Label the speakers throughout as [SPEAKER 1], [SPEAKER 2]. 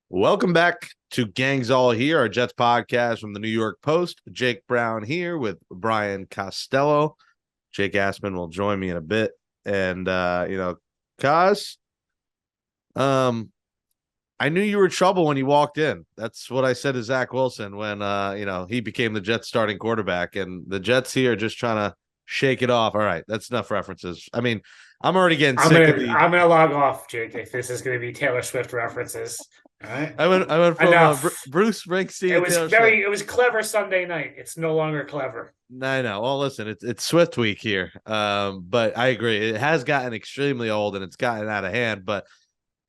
[SPEAKER 1] Welcome back to Gangs All Here, our Jets podcast from the New York Post. Jake Brown here with Brian Costello. Jake Asman will join me in a bit. And Cos, I knew you were trouble when you walked in. That's what I said to Zach Wilson when he became the Jets starting quarterback. And the Jets here are just trying to shake it off. All right, that's enough references. I mean, I'm already getting sick of the
[SPEAKER 2] I'm gonna log off, Jake, if this is gonna be Taylor Swift references. All right.
[SPEAKER 1] I went from
[SPEAKER 2] Enough.
[SPEAKER 1] Bruce Springsteen to Taylor Swift.
[SPEAKER 2] It was clever Sunday night. It's no longer clever.
[SPEAKER 1] I know. Well, listen, it's Swift week here. But I agree. It has gotten extremely old and it's gotten out of hand. But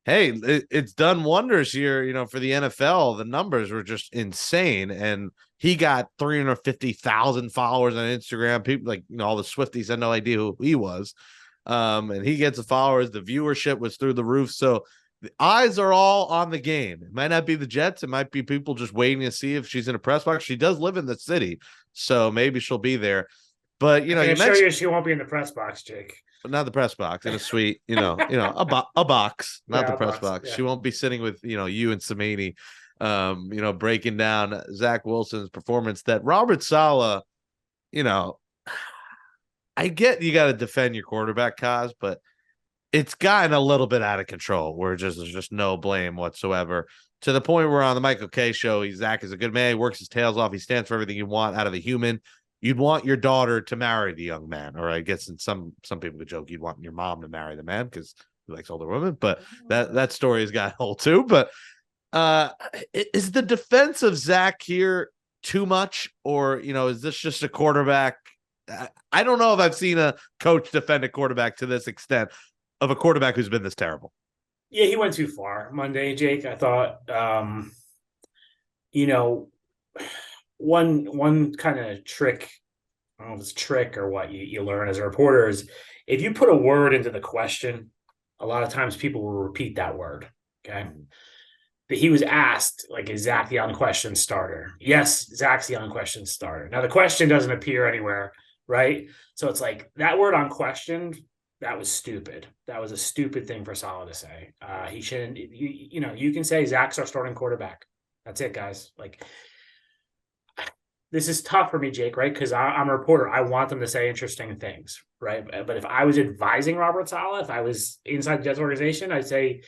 [SPEAKER 1] hey, it's done wonders here, for the NFL. The numbers were just insane. And he got 350,000 followers on Instagram. People all the Swifties had no idea who he was. And he gets the followers. The viewership was through the roof. So the eyes are all on the game. It might not be the Jets. It might be people just waiting to see if she's in a press box. She does live in the city, so maybe she'll be there. But
[SPEAKER 2] I can assure you she won't be in the press box, Jake.
[SPEAKER 1] Not the press box, in a suite, a box, not the press box.
[SPEAKER 2] Yeah.
[SPEAKER 1] She won't be sitting with you and Samini, breaking down Zach Wilson's performance. That Robert Saleh, I get you got to defend your quarterback, Kaz, but it's gotten a little bit out of control where there's just no blame whatsoever, to the point where on the Michael K show, Zach is a good man. He works his tails off. He stands for everything you want out of a human. You'd want your daughter to marry the young man, or I guess in some people could joke you'd want your mom to marry the man because he likes older women, but that story has got old too. But is the defense of Zach here too much, or is this just a quarterback? I don't know if I've seen a coach defend a quarterback to this extent, of a quarterback who's been this terrible.
[SPEAKER 2] Yeah, he went too far Monday, Jake. I thought, one kind of trick, I don't know if it's trick or what you learn as a reporter is if you put a word into the question, a lot of times people will repeat that word. Okay. But he was asked, is Zach the unquestioned starter? Yes, Zach's the unquestioned starter. Now the question doesn't appear anywhere, right? So it's like that word unquestioned. That was stupid. That was a stupid thing for Saleh to say. He shouldn't. You can say Zach's our starting quarterback. That's it, guys. This is tough for me, Jake, right? Because I'm a reporter. I want them to say interesting things, right? But if I was advising Robert Saleh, if I was inside the Jets organization, I'd say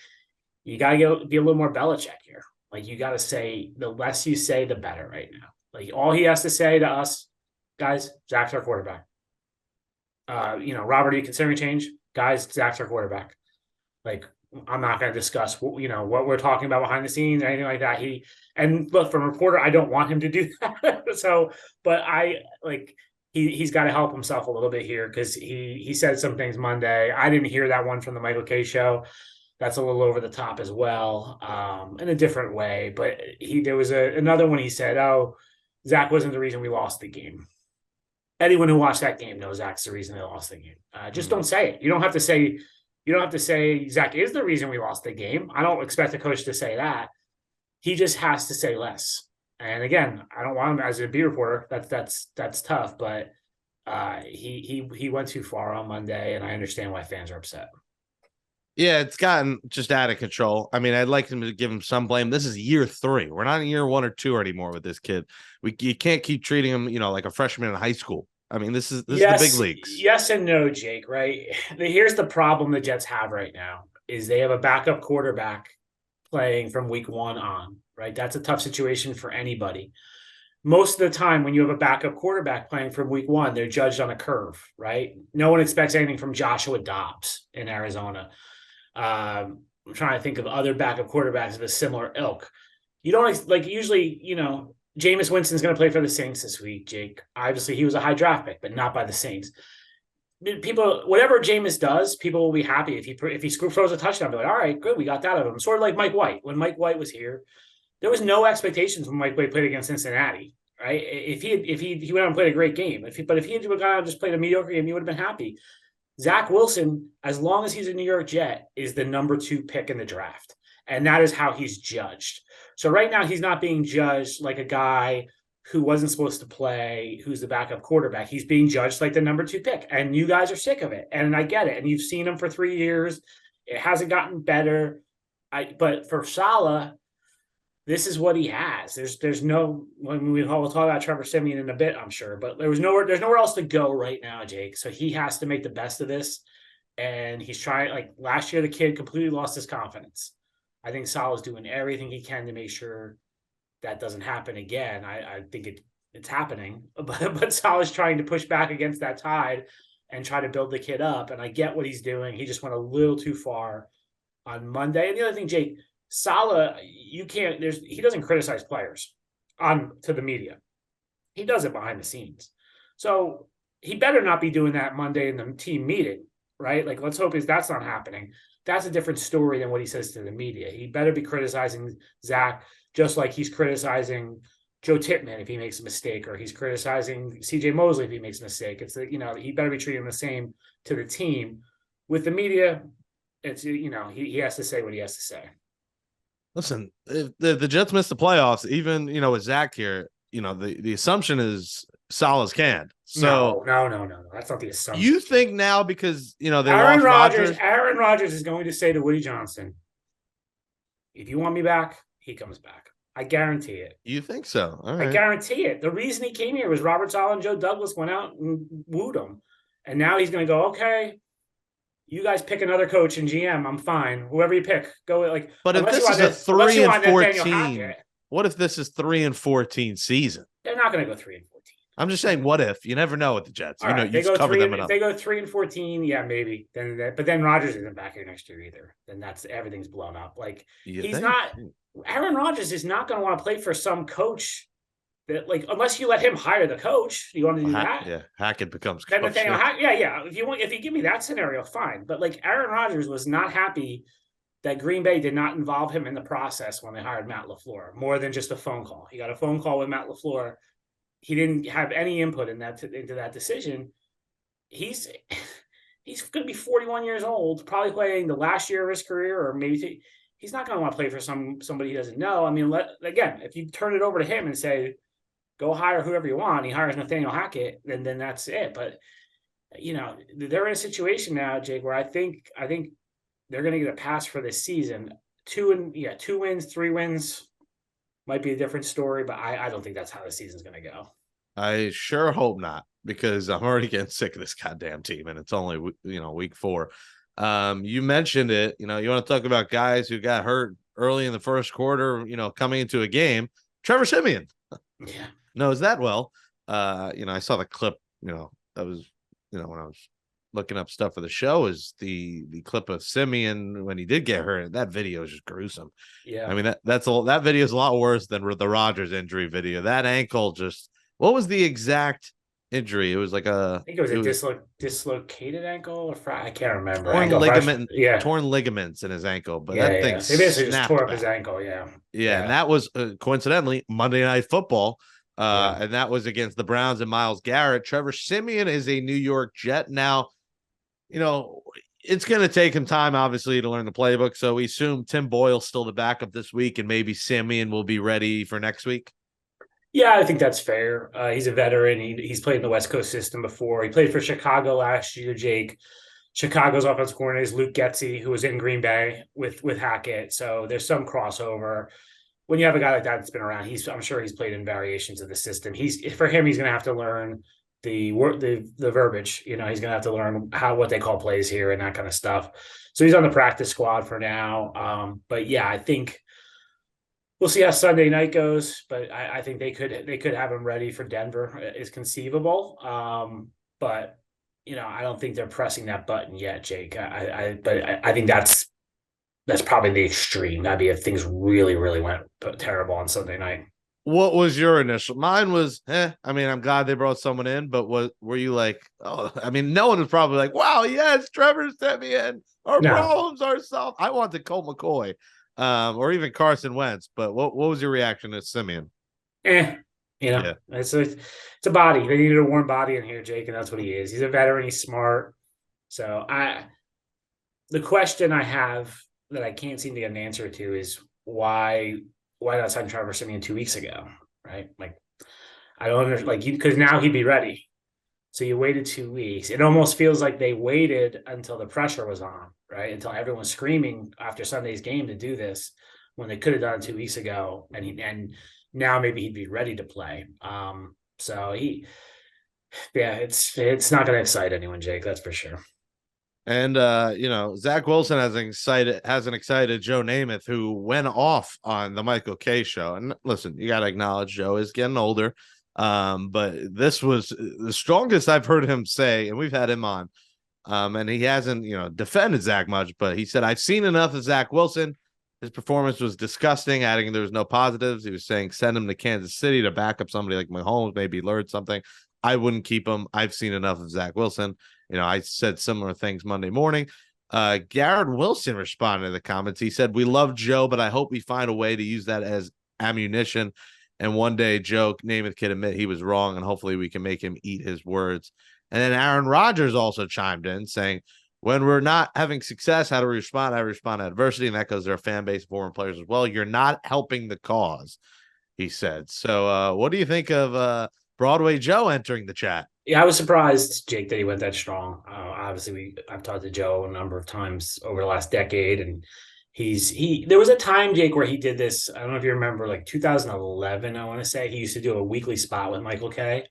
[SPEAKER 2] you got to be a little more Belichick here. You got to say the less you say, the better right now. All he has to say to us, guys, Zach's our quarterback. Robert, are you considering change? Guys, Zach's our quarterback. I'm not going to discuss what we're talking about behind the scenes or anything like that. And look, from a reporter, I don't want him to do that. But he's got to help himself a little bit here because he said some things Monday. I didn't hear that one from the Michael K show. That's a little over the top as well, in a different way. But there was another one he said, "Oh, Zach wasn't the reason we lost the game." Anyone who watched that game knows Zach's the reason they lost the game. Just don't say it. You don't have to say Zach is the reason we lost the game. I don't expect a coach to say that. He just has to say less. And again, I don't want him as a beat reporter. That's tough. But he went too far on Monday, and I understand why fans are upset.
[SPEAKER 1] Yeah, it's gotten just out of control. I mean, I'd like him to give him some blame. This is year 3. We're not in year 1 or 2 anymore with this kid. You can't keep treating him, like a freshman in high school. I mean, this is the big leagues.
[SPEAKER 2] Yes and no, Jake, right? Here's the problem the Jets have right now is they have a backup quarterback playing from week 1 on, right? That's a tough situation for anybody. Most of the time when you have a backup quarterback playing from week 1, they're judged on a curve, right? No one expects anything from Joshua Dobbs in Arizona. I'm trying to think of other backup quarterbacks of a similar ilk. You don't usually, Jameis Winston's going to play for the Saints this week, Jake. Obviously, he was a high draft pick, but not by the Saints. People, whatever Jameis does, people will be happy if he throws a touchdown. They're like, all right, good, we got that out of him. Sort of like Mike White. When Mike White was here, there was no expectations when Mike White played against Cincinnati, right? If he went out and played a great game, if he had gone out and just played a mediocre game, he would have been happy. Zach Wilson, as long as he's a New York Jet, is the number 2 pick in the draft. And that is how he's judged. So right now he's not being judged like a guy who wasn't supposed to play, who's the backup quarterback. He's being judged like the number 2 pick. And you guys are sick of it. And I get it. And you've seen him for 3 years. It hasn't gotten better. But for Saleh, this is what he has. There's no, when we'll talk about Trevor Siemian in a bit, I'm sure, but there's nowhere else to go right now, Jake. So he has to make the best of this. And he's trying, like last year, the kid completely lost his confidence. I think Saleh's doing everything he can to make sure that doesn't happen again. I think it's happening, but Saleh's trying to push back against that tide and try to build the kid up. And I get what he's doing. He just went a little too far on Monday. And the other thing, Jake, Saleh, he doesn't criticize players to the media. He does it behind the scenes. So he better not be doing that Monday in the team meeting, right? Like, let's hope that's not happening. That's a different story than what he says to the media. He better be criticizing Zach just like he's criticizing Joe Tippmann if he makes a mistake, or he's criticizing CJ Mosley if he makes a mistake. It's he better be treating the same to the team. With the media, it's he has to say what he has to say.
[SPEAKER 1] Listen, if the Jets miss the playoffs, even with Zach here, the assumption is Saleh's canned. So
[SPEAKER 2] no. That's not the assumption.
[SPEAKER 1] You think now because they
[SPEAKER 2] Aaron
[SPEAKER 1] lost Rodgers?
[SPEAKER 2] Aaron Rodgers is going to say to Woody Johnson, "If you want me back, he comes back. I guarantee it."
[SPEAKER 1] You think so? All right.
[SPEAKER 2] I guarantee it. The reason he came here was Robert Saleh and Joe Douglas went out and wooed him, and now he's going to go, "Okay, you guys pick another coach and GM. I'm fine. Whoever you pick, go like."
[SPEAKER 1] But if this is a 3-14, what if this is 3-14 season?
[SPEAKER 2] They're not going to go 3-14.
[SPEAKER 1] I'm just saying, what if? You never know with the Jets.
[SPEAKER 2] You cover them enough. If they go 3-14, yeah, maybe. But then Rodgers isn't back here next year either. Then everything's blown up. Like he's not. Aaron Rodgers is not going to want to play for some coach that, unless you let him hire the coach. You want to do that?
[SPEAKER 1] Yeah, Hackett becomes coach.
[SPEAKER 2] Yeah. If you give me that scenario, fine. But Aaron Rodgers was not happy that Green Bay did not involve him in the process when they hired Matt LaFleur, more than just a phone call. He got a phone call with Matt LaFleur. He didn't have any input into that decision. He's going to be 41 years old, probably playing the last year of his career, or maybe he's not going to want to play for somebody he doesn't know. I mean, again, if you turn it over to him and say, go hire whoever you want, he hires Nathaniel Hackett, then that's it. But they're in a situation now, Jake, where I think they're going to get a pass for this season. 2 wins, 3 wins. Might be a different story, but I don't think that's how the season's going to go.
[SPEAKER 1] I sure hope not, because I'm already getting sick of this goddamn team, and it's only week 4. You mentioned it. You want to talk about guys who got hurt early in the first quarter. Coming into a game. Trevor Siemian, knows that well. I saw the clip. That was when I was looking up stuff for the show, is the clip of Siemian when he did get hurt. That video is just gruesome.
[SPEAKER 2] Yeah.
[SPEAKER 1] I mean, that video is a lot worse than the Rodgers injury video. That ankle what was the exact injury? It was I
[SPEAKER 2] think it was a dislocated ankle, or I can't remember.
[SPEAKER 1] Torn ligaments in his ankle, but that thing
[SPEAKER 2] they basically just tore up his ankle. Yeah.
[SPEAKER 1] And that was coincidentally Monday Night Football. And that was against the Browns and Myles Garrett. Trevor Siemian is a New York Jet. Now, it's going to take him time, obviously, to learn the playbook. So we assume Tim Boyle's still the backup this week, and maybe Siemian will be ready for next week.
[SPEAKER 2] Yeah, I think that's fair. He's a veteran. He's played in the West Coast system before. He played for Chicago last year, Jake. Chicago's offensive coordinator is Luke Getsy, who was in Green Bay with Hackett. So there's some crossover. When you have a guy like that that's been around, I'm sure he's played in variations of the system. For him, he's going to have to learn the verbiage. He's going to have to learn what they call plays here and that kind of stuff. So he's on the practice squad for now. But yeah, I think we'll see how Sunday night goes. But I think they could have him ready for Denver. Is conceivable. But I don't think they're pressing that button yet, Jake. But I think that's probably the extreme. That'd be if things really, really went terrible on Sunday night.
[SPEAKER 1] What was your initial? Mine was, I mean, I'm glad they brought someone in, but were you like, oh, I mean, no one was probably like, wow, yes, Trevor Siemian, our problems are solved. I wanted Colt McCoy, or even Carson Wentz, but what was your reaction to Siemian?
[SPEAKER 2] It's a body. They needed a warm body in here, Jake, and that's what he is. He's a veteran. He's smart. So the question I have that I can't seem to get an answer to is why not sign Trevor Siemian 2 weeks ago, right? I don't understand, because now he'd be ready. So you waited 2 weeks. It almost feels like they waited until the pressure was on, right? Until everyone was screaming after Sunday's game to do this, when they could have done it 2 weeks ago, and now maybe he'd be ready to play. So it's not going to excite anyone, Jake. That's for sure.
[SPEAKER 1] And Zach Wilson hasn't excited Joe Namath, who went off on the Michael Kay show. And listen, you got to acknowledge Joe is getting older. But this was the strongest I've heard him say, and we've had him on. And he hasn't, defended Zach much, but he said, I've seen enough of Zach Wilson. His performance was disgusting, adding there was no positives. He was saying send him to Kansas City to back up somebody like Mahomes, maybe learn something. I wouldn't keep him. I've seen enough of Zach Wilson. I said similar things Monday morning. Garrett Wilson responded to the comments. He said, we love Joe, but I hope we find a way to use that as ammunition. And one day, Joe Namath can admit he was wrong, and hopefully we can make him eat his words. And then Aaron Rodgers also chimed in saying, when we're not having success, how do we respond? I respond to adversity, and that goes to their fan base, foreign players as well. You're not helping the cause, he said. So what do you think of Broadway Joe entering the chat?
[SPEAKER 2] Yeah, I was surprised, Jake, that he went that strong. Obviously, I've talked to Joe a number of times over the last decade, and there was a time, Jake, where he did this. I don't know if you remember, like 2011. I want to say he used to do a weekly spot with Michael Kay,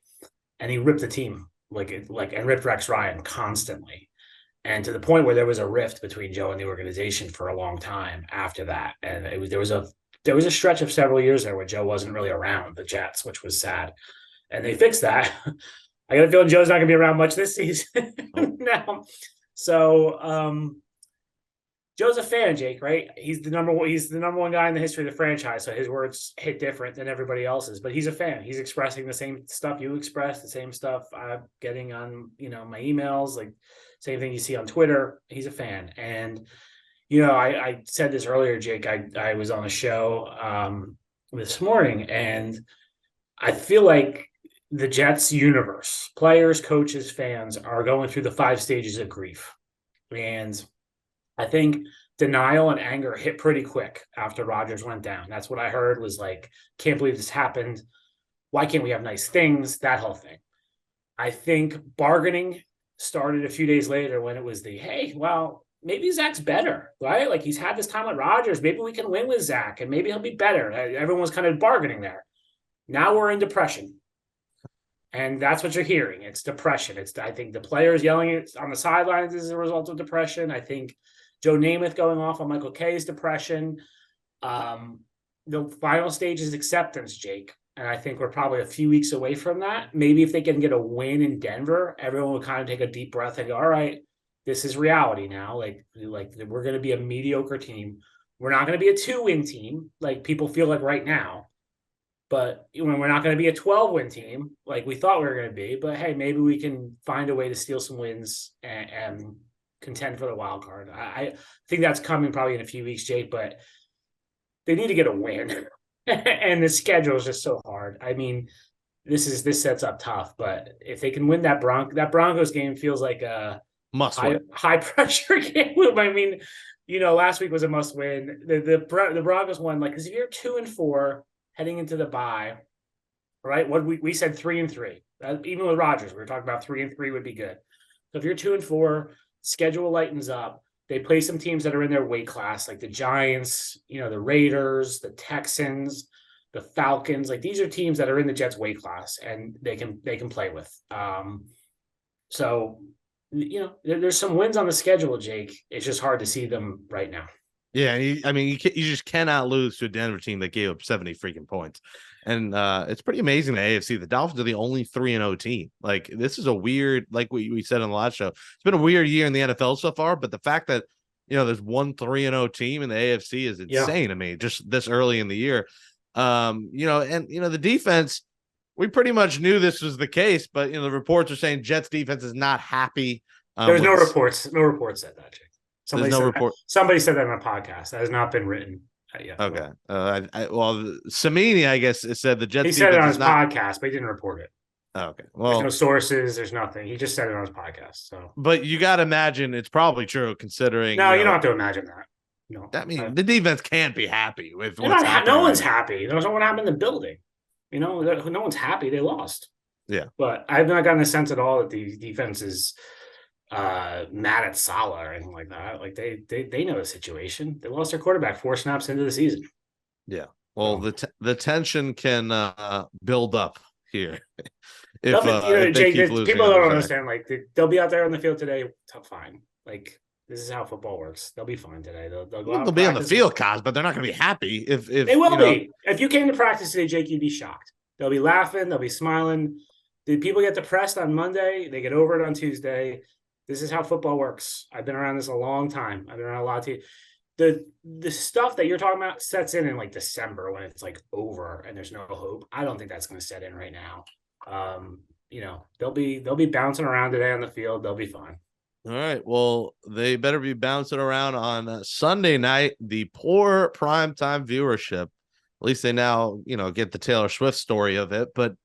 [SPEAKER 2] and he ripped the team and ripped Rex Ryan constantly, and to the point where there was a rift between Joe and the organization for a long time after that. And there was a stretch of several years there where Joe wasn't really around the Jets, which was sad, and they fixed that. I got a feeling Joe's not going to be around much this season now. So Joe's a fan, Jake, right? He's the number one guy in the history of the franchise. So his words hit different than everybody else's, but he's a fan. He's expressing the same stuff you express, the same stuff I'm getting on, my emails, like same thing you see on Twitter. He's a fan. And, I said this earlier, Jake, I was on a show this morning, and I feel like the Jets universe, players, coaches, fans are going through the 5 stages of grief. And I think denial and anger hit pretty quick after Rodgers went down. That's what I heard was like, can't believe this happened. Why can't we have nice things? That whole thing. I think bargaining started a few days later when it was hey, well, maybe Zach's better, right? Like he's had this time with Rodgers. Maybe we can win with Zach and maybe he'll be better. Everyone was kind of bargaining there. Now we're in depression. And that's what you're hearing. It's depression. I think the players yelling it on the sidelines is a result of depression. I think Joe Namath going off on Michael Kay's depression. The final stage is acceptance, Jake. And I think we're probably a few weeks away from that. Maybe if they can get a win in Denver, everyone will kind of take a deep breath and go, all right, this is reality now. Like we're going to be a mediocre team. We're not going to be a 2-win team like people feel like right now. But we're not going to be a 12-win team like we thought we were going to be. But, hey, maybe we can find a way to steal some wins and contend for the wild card. I think that's coming probably in a few weeks, Jake, but they need to get a win. And the schedule is just so hard. I mean, this sets up tough. But if they can win that Broncos game feels like a high-pressure game. I mean, last week was a must-win. The Broncos won, because if you're 2-4 – heading into the bye, right? What we said 3-3. Even with Rodgers, we were talking about 3-3 would be good. So if you're 2-4, schedule lightens up. They play some teams that are in their weight class, like the Giants, the Raiders, the Texans, the Falcons. Like these are teams that are in the Jets' weight class, and they can play with. So there's some wins on the schedule, Jake. It's just hard to see them right now.
[SPEAKER 1] Yeah, you just cannot lose to a Denver team that gave up 70 freaking points. And it's pretty amazing the AFC. The Dolphins are the only 3-0 team. Like, this is a weird, like we said on the last show, it's been a weird year in the NFL so far, but the fact that, there's one 3-0 team in the AFC is insane to me, just this early in the year. The defense, we pretty much knew this was the case, but, the reports are saying Jets defense is not happy.
[SPEAKER 2] There's no reports said that, Jake. Somebody said that on a podcast. That has not been written yet.
[SPEAKER 1] Okay. Siemian, I guess, said the Jets.
[SPEAKER 2] He said it on his podcast, but he didn't report it.
[SPEAKER 1] Okay. Well,
[SPEAKER 2] there's no sources. There's nothing. He just said it on his podcast. So,
[SPEAKER 1] but you got to imagine it's probably true, considering.
[SPEAKER 2] No, you don't have to imagine that. No,
[SPEAKER 1] I mean, the defense can't be happy with what's happening.
[SPEAKER 2] No one's happy. There's no one happened in the building. No one's happy. They lost.
[SPEAKER 1] Yeah,
[SPEAKER 2] but I've not gotten the sense at all that the defense is mad at Saleh or anything like that. Like they know the situation. They lost their quarterback 4 snaps into the season.
[SPEAKER 1] Yeah. Well, the tension can build up here if they
[SPEAKER 2] Jake,
[SPEAKER 1] keep losing
[SPEAKER 2] people
[SPEAKER 1] under
[SPEAKER 2] don't
[SPEAKER 1] Zach.
[SPEAKER 2] understand. Like they'll be out there on the field today, fine. Like this is how football works. They'll be fine today. They'll go
[SPEAKER 1] Well,
[SPEAKER 2] out
[SPEAKER 1] they'll
[SPEAKER 2] and
[SPEAKER 1] be on the
[SPEAKER 2] practice.
[SPEAKER 1] field, Cos, but they're not going to be happy
[SPEAKER 2] They
[SPEAKER 1] if
[SPEAKER 2] will be. If you came to practice today, Jake, you'd be shocked. They'll be laughing. They'll be smiling. The people get depressed on Monday. They get over it on Tuesday. This is how football works. I've been around this a long time. I've been around a lot of teams. The stuff that you're talking about sets in like December when it's like over and there's no hope. I don't think that's going to set in right now. They'll be bouncing around today on the field. They'll be fine.
[SPEAKER 1] All right. Well, they better be bouncing around on Sunday night. The poor primetime viewership. At least they now, get the Taylor Swift story of it. But,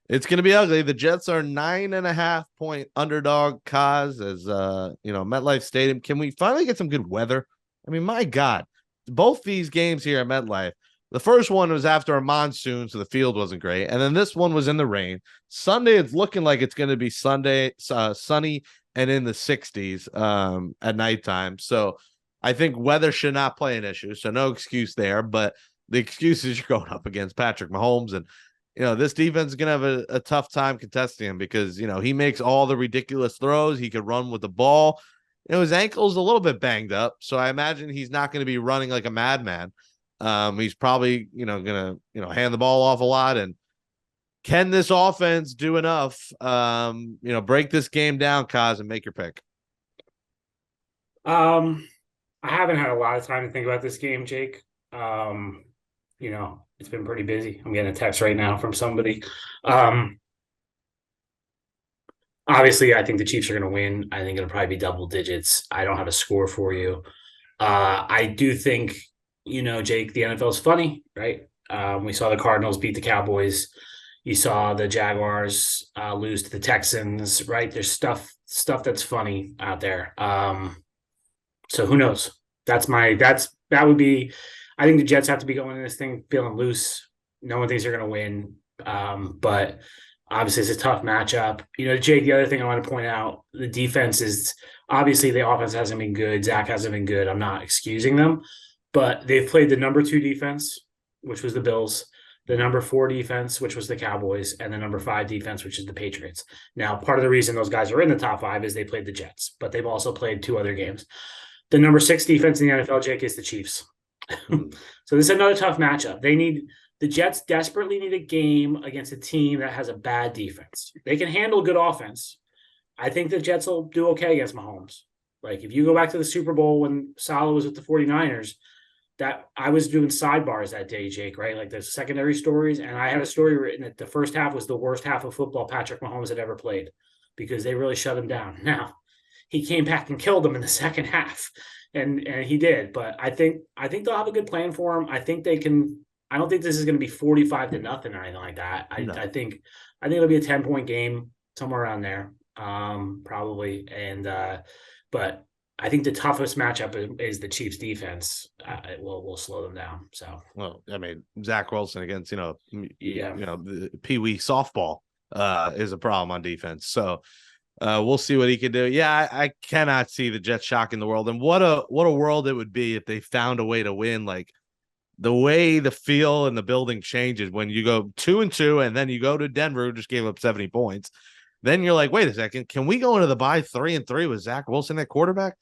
[SPEAKER 1] it's going to be ugly. The Jets are 9.5-point underdog, Kaz, as, MetLife Stadium. Can we finally get some good weather? I mean, my God, both these games here at MetLife. The first one was after a monsoon, so the field wasn't great. And then this one was in the rain. Sunday, it's looking like it's going to be sunny and in the 60s at nighttime. So I think weather should not play an issue. So no excuse there. But the excuse is you're going up against Patrick Mahomes. And, this defense is going to have a tough time contesting him because, he makes all the ridiculous throws. He could run with the ball. His ankle's a little bit banged up. So I imagine he's not going to be running like a madman. He's probably, going to, hand the ball off a lot. And can this offense do enough, break this game down, Kaz, and make your pick?
[SPEAKER 2] I haven't had a lot of time to think about this game, Jake. It's been pretty busy. I'm getting a text right now from somebody. Obviously, I think the Chiefs are going to win. I think it'll probably be double digits. I don't have a score for you. I do think, Jake, the NFL is funny, right? We saw the Cardinals beat the Cowboys. You saw the Jaguars lose to the Texans, right? There's stuff that's funny out there. So who knows? That would be. I think the Jets have to be going in this thing feeling loose. No one thinks they're going to win, but obviously it's a tough matchup. Jake. The other thing I want to point out: the defense is obviously the offense hasn't been good. Zach hasn't been good. I'm not excusing them, but they've played the number 2 defense, which was the Bills, the number 4 defense, which was the Cowboys, and the number 5 defense, which is the Patriots. Now, part of the reason those guys are in the top 5 is they played the Jets, but they've also played 2 other games. The number 6 defense in the NFL, Jake, is the Chiefs. So this is another tough matchup. The Jets desperately need a game against a team that has a bad defense. They can handle good offense. I think the Jets will do okay against Mahomes. Like if you go back to the Super Bowl when Saleh was with the 49ers, that I was doing sidebars that day, Jake, right? Like the secondary stories. And I had a story written that the first half was the worst half of football Patrick Mahomes had ever played because they really shut him down. Now, he came back and killed them in the second half. And he did. But I think they'll have a good plan for him. I think they can. I don't think this is going to be 45-0 or anything like that. I think it'll be a 10-point game, somewhere around there, probably. And but I think the toughest matchup is the Chiefs defense. It will slow them down. So,
[SPEAKER 1] well, I mean, Zach Wilson against, the Pee Wee softball is a problem on defense. So we'll see what he can do. Yeah, I cannot see the Jets shocking the world. And what a world it would be if they found a way to win. Like the way the feel in the building changes when you go 2-2 and then you go to Denver, who just gave up 70 points. Then you're like, wait a second, can we go into the bye 3-3 with Zach Wilson at quarterback?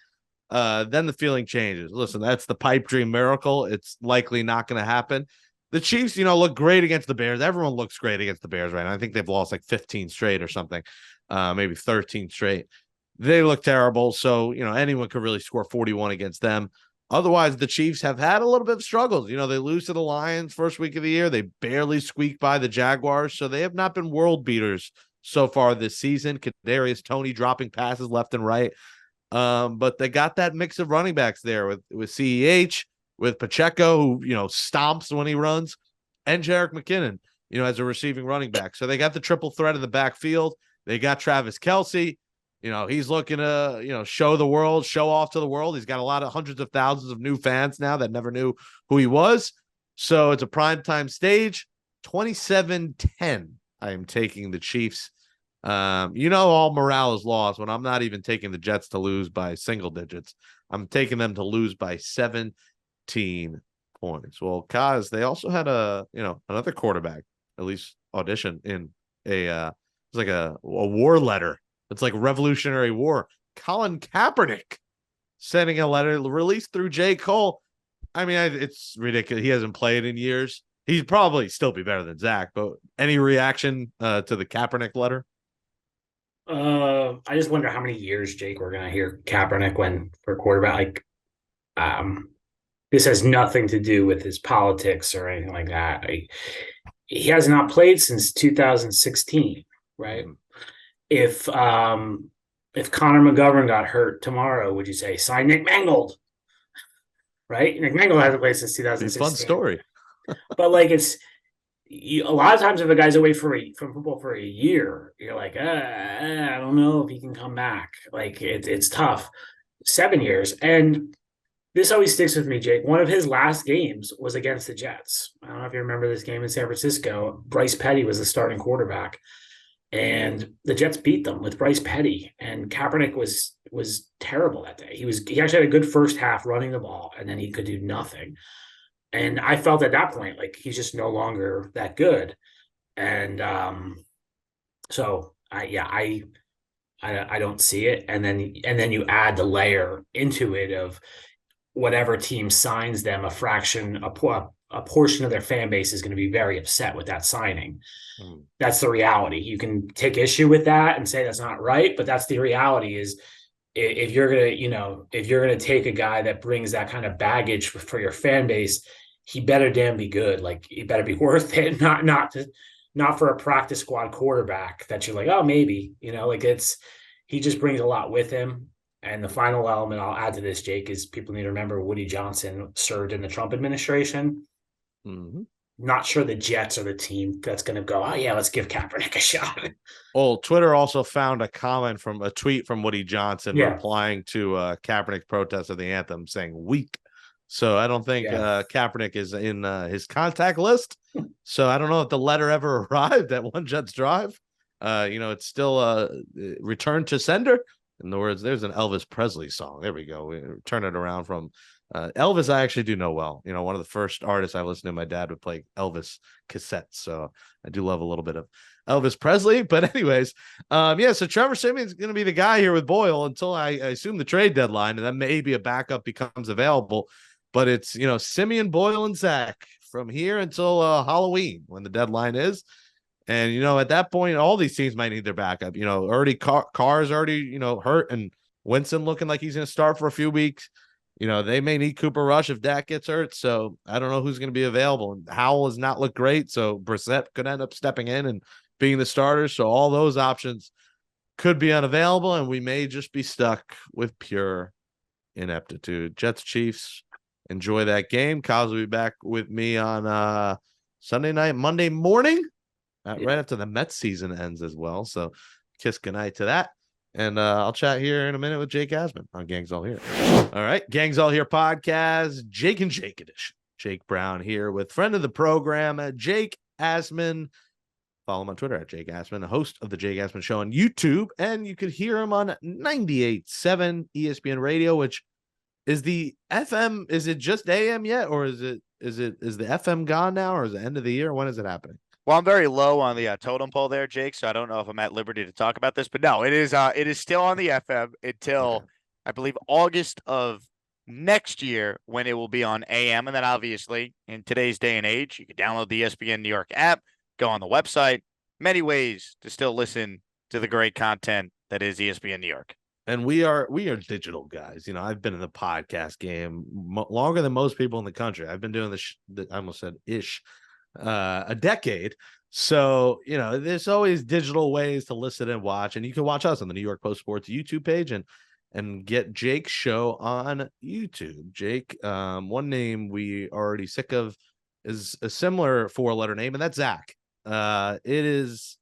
[SPEAKER 1] Then the feeling changes. Listen, that's the pipe dream miracle. It's likely not going to happen. The Chiefs, look great against the Bears. Everyone looks great against the Bears right now. I think they've lost like 15 straight or something, maybe 13 straight. They look terrible. So, anyone could really score 41 against them. Otherwise, the Chiefs have had a little bit of struggles. They lose to the Lions first week of the year. They barely squeak by the Jaguars. So they have not been world beaters so far this season. Kadarius Toney dropping passes left and right. But they got that mix of running backs there with CEH, with Pacheco, who, stomps when he runs, and Jerick McKinnon, as a receiving running back. So they got the triple threat in the backfield. They got Travis Kelce. He's looking to, show off to the world. He's got a lot of hundreds of thousands of new fans now that never knew who he was. So it's a primetime stage. 27-10. I am taking the Chiefs. All morale is lost when I'm not even taking the Jets to lose by single digits. I'm taking them to lose by 17 points. Well, Kaz, they also had another quarterback at least audition in it's like a war letter. It's like Revolutionary War. Colin Kaepernick sending a letter released through J. Cole. I mean, it's ridiculous. He hasn't played in years. He'd probably still be better than Zach, but any reaction to the Kaepernick letter?
[SPEAKER 2] I just wonder how many years, Jake, we're gonna hear Kaepernick when for quarterback. This has nothing to do with his politics or anything like that. He has not played since 2016, right? Mm-hmm. If Connor McGovern got hurt tomorrow, would you say sign Nick Mangold? Right? Nick Mangold hasn't played since 2016.
[SPEAKER 1] Fun story.
[SPEAKER 2] But like a lot of times if a guy's away from football for a year, you're like, I don't know if he can come back. Like it's tough. 7 years. And this always sticks with me, Jake. One of his last games was against the Jets. I don't know if you remember this game in San Francisco. Bryce Petty was the starting quarterback. And the Jets beat them with Bryce Petty. And Kaepernick was terrible that day. He actually had a good first half running the ball, and then he could do nothing. And I felt at that point like he's just no longer that good. And so I don't see it. And then you add the layer into it of whatever team signs them, a portion of their fan base is going to be very upset with that signing. That's the reality. You can take issue with that and say that's not right, but that's the reality. Is if you're gonna take a guy that brings that kind of baggage for your fan base, he better damn be good. Like he better be worth it. Not for a practice squad quarterback that you're like, oh, maybe, he just brings a lot with him. And the final element I'll add to this, Jake, is people need to remember Woody Johnson served in the Trump administration. Mm-hmm. Not sure the Jets are the team that's going to go, oh, yeah, let's give Kaepernick a shot.
[SPEAKER 1] Well, Twitter also found a tweet from Woody Johnson replying to Kaepernick's protest of the anthem saying weak. So I don't think Kaepernick is in his contact list. So I don't know if the letter ever arrived at One Jets Drive. It's still return to sender. In other words, there's an Elvis Presley song. There we go. We turn it around from Elvis. I actually do know well. One of the first artists I listened to, my dad would play Elvis cassettes. So I do love a little bit of Elvis Presley. But anyways, so Trevor Siemian is going to be the guy here with Boyle until I assume the trade deadline, and then maybe a backup becomes available. But it's, Siemian, Boyle, and Zach from here until Halloween when the deadline is. And, at that point, all these teams might need their backup. Already Carr's already, hurt, and Winston looking like he's going to start for a few weeks. They may need Cooper Rush if Dak gets hurt. So I don't know who's going to be available. And Howell has not looked great. So Brissett could end up stepping in and being the starter. So all those options could be unavailable, and we may just be stuck with pure ineptitude. Jets Chiefs, enjoy that game. Kyle will be back with me on Monday morning. Right after the Mets season ends as well. So kiss goodnight to that. And I'll chat here in a minute with Jake Asman on Gangs All Here. All right. Gangs All Here podcast, Jake and Jake edition. Jake Brown here with friend of the program, Jake Asman. Follow him on Twitter at Jake Asman, the host of the Jake Asman Show on YouTube. And you could hear him on 98.7 ESPN Radio, which is the FM. Is it just AM yet? Or is the FM gone now? Or is it end of the year? When is it happening?
[SPEAKER 3] Well, I'm very low on the totem pole there, Jake, so I don't know if I'm at liberty to talk about this. But no, it is still on the FM until, I believe, August of next year when it will be on AM. And then obviously, in today's day and age, you can download the ESPN New York app, go on the website. Many ways to still listen to the great content that is ESPN New York.
[SPEAKER 1] And we are digital guys. I've been in the podcast game longer than most people in the country. I've been doing this, I almost said ish, a decade. So, there's always digital ways to listen and watch. And you can watch us on the New York Post Sports YouTube page and get Jake's show on YouTube. Jake, one name we are already sick of is a similar 4-letter name, and that's Zach. It is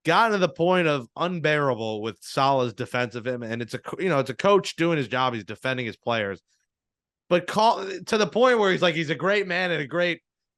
[SPEAKER 1] gotten to the point of unbearable with Saleh's defense of him. And it's a coach doing his job. He's defending his players, but to the point where he's a great man and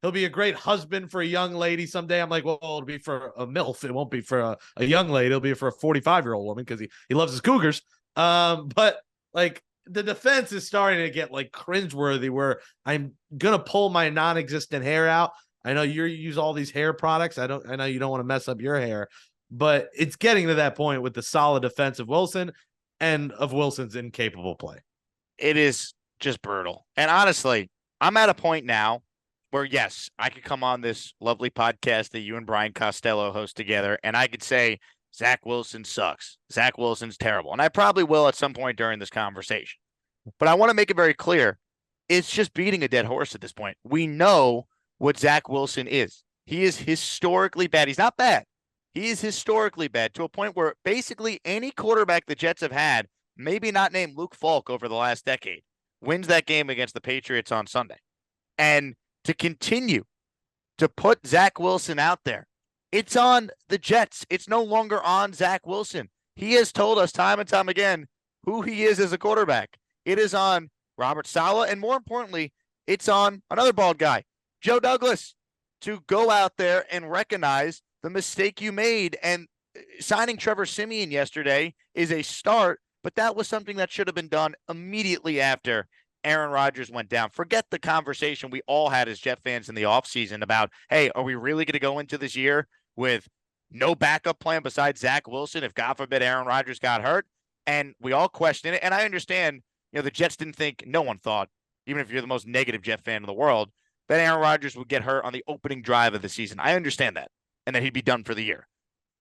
[SPEAKER 1] he'll be a great husband for a young lady someday. I'm like, well, it'll be for a MILF. It won't be for a young lady. It'll be for a 45-year-old woman because he loves his Cougars. But like the defense is starting to get like cringeworthy where I'm going to pull my non-existent hair out. I know you use all these hair products. I know you don't want to mess up your hair, but it's getting to that point with the solid defense of Wilson and of Wilson's incapable play.
[SPEAKER 3] It is just brutal. And honestly, I'm at a point now where, yes, I could come on this lovely podcast that you and Brian Costello host together, and I could say, Zach Wilson sucks. Zach Wilson's terrible. And I probably will at some point during this conversation. But I want to make it very clear. It's just beating a dead horse at this point. We know what Zach Wilson is. He is historically bad. He's not bad. He is historically bad to a point where basically any quarterback the Jets have had, maybe not named Luke Falk over the last decade, wins that game against the Patriots on Sunday. And to continue to put Zach Wilson out there, it's on the Jets. It's no longer on Zach Wilson. He has told us time and time again who he is as a quarterback. It is on Robert Saleh, and more importantly, it's on another bald guy, Joe Douglas, to go out there and recognize the mistake you made. And signing Trevor Siemian yesterday is a start, but that was something that should have been done immediately after Aaron Rodgers went down. Forget the conversation we all had as Jet fans in the offseason about, hey, are we really going to go into this year with no backup plan besides Zach Wilson if, God forbid, Aaron Rodgers got hurt? And we all questioned it. And I understand, the Jets didn't think, no one thought, even if you're the most negative Jet fan in the world, that Aaron Rodgers would get hurt on the opening drive of the season. I understand that, and that he'd be done for the year.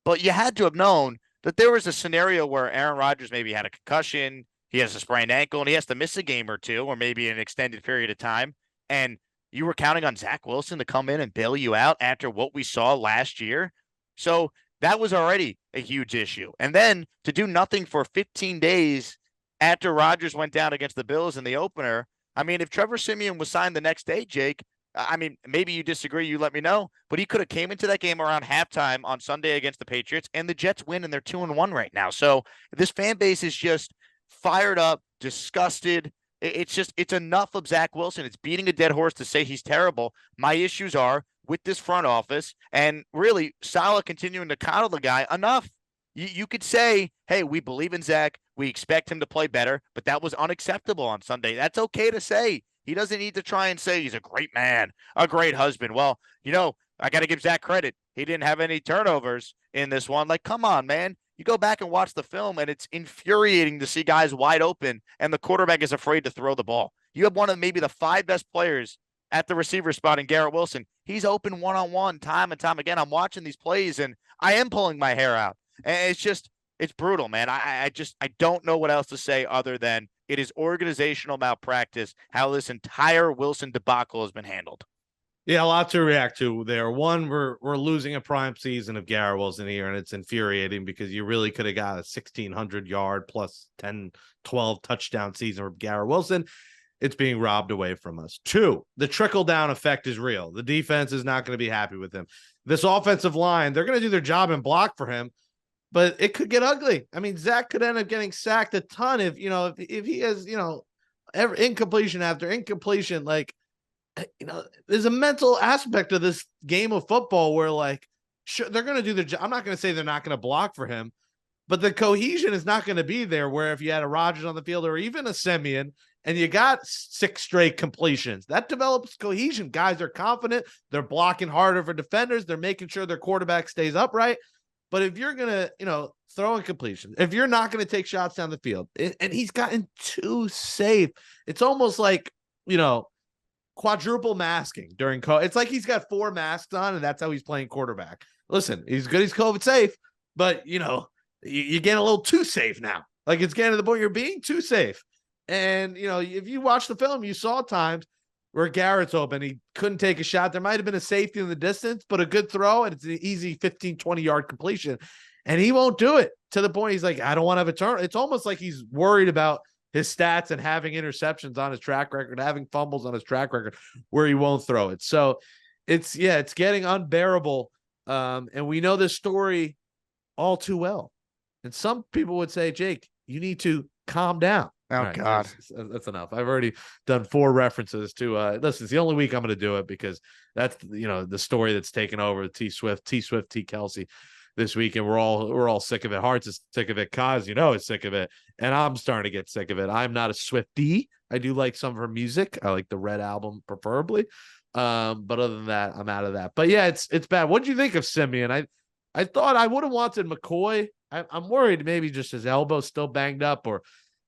[SPEAKER 3] But you had to have known that there was a scenario where Aaron Rodgers maybe had a concussion, he has a sprained ankle, and he has to miss a game or two, or maybe an extended period of time. And you were counting on Zach Wilson to come in and bail you out after what we saw last year. So that was already a huge issue. And then to do nothing for 15 days after Rodgers went down against the Bills in the opener. I mean, if Trevor Siemian was signed the next day, Jake, I mean, maybe you disagree, you let me know, but he could have came into that game around halftime on Sunday against the Patriots, and the Jets win, and they're 2-1 right now. So this fan base is just fired up, disgusted. It's enough of Zach Wilson. It's beating a dead horse to say he's terrible. My issues are with this front office and really Saleh continuing to coddle the guy enough. You could say, hey, we believe in Zach. We expect him to play better, but that was unacceptable on Sunday. That's okay to say. He doesn't need to try and say he's a great man, a great husband. Well, I got to give Zach credit. He didn't have any turnovers in this one. Like, come on, man. You go back and watch the film, and it's infuriating to see guys wide open, and the quarterback is afraid to throw the ball. You have one of maybe the 5 best players at the receiver spot in Garrett Wilson. He's open one-on-one time and time again. I'm watching these plays, and I am pulling my hair out. And it's brutal, man. I don't know what else to say other than it is organizational malpractice, how this entire Wilson debacle has been handled.
[SPEAKER 1] Yeah, a lot to react to there. One, we're losing a prime season of Garrett Wilson here, and it's infuriating because you really could have got a 1,600-yard plus 10, 12 touchdown season from Garrett Wilson. It's being robbed away from us. 2, the trickle-down effect is real. The defense is not going to be happy with him. This offensive line, they're going to do their job and block for him, but it could get ugly. I mean, Zach could end up getting sacked a ton if he has, every incompletion after incompletion. Like, there's a mental aspect of this game of football where, like, sure, they're going to do their job. I'm not going to say they're not going to block for him, but the cohesion is not going to be there where if you had a Rodgers on the field or even a Siemian and you got 6 straight completions, that develops cohesion. Guys are confident. They're blocking harder for defenders. They're making sure their quarterback stays upright. But if you're going to, throw in completion, if you're not going to take shots down the field, and he's gotten too safe, it's almost like, quadruple masking during COVID. It's like he's got 4 masks on, and that's how he's playing quarterback. Listen, he's good. He's COVID safe, but, you're getting a little too safe now. Like, it's getting to the point you're being too safe. And, if you watch the film, you saw times where Garrett's open. He couldn't take a shot. There might have been a safety in the distance, but a good throw, and it's an easy 15, 20-yard completion. And he won't do it to the point he's like, I don't want to have a turn. It's almost like he's worried about his stats and having interceptions on his track record, having fumbles on his track record where he won't throw it. So it's getting unbearable. And we know this story all too well. And some people would say, Jake, you need to calm down.
[SPEAKER 3] Oh, right, God.
[SPEAKER 1] That's enough. I've already done 4 references to listen, it's the only week I'm going to do it because that's, the story that's taken over T Swift, T Kelsey. this week, and we're all sick of it. Hearts is sick of it. Kaz, is sick of it, and I'm starting to get sick of it. I'm not a Swiftie. I do like some of her music. I like the Red album preferably. But other than that, I'm out of that. But yeah, it's bad. What do you think of Siemian? I thought I would have wanted McCoy. I'm worried maybe just his elbow's still banged up, or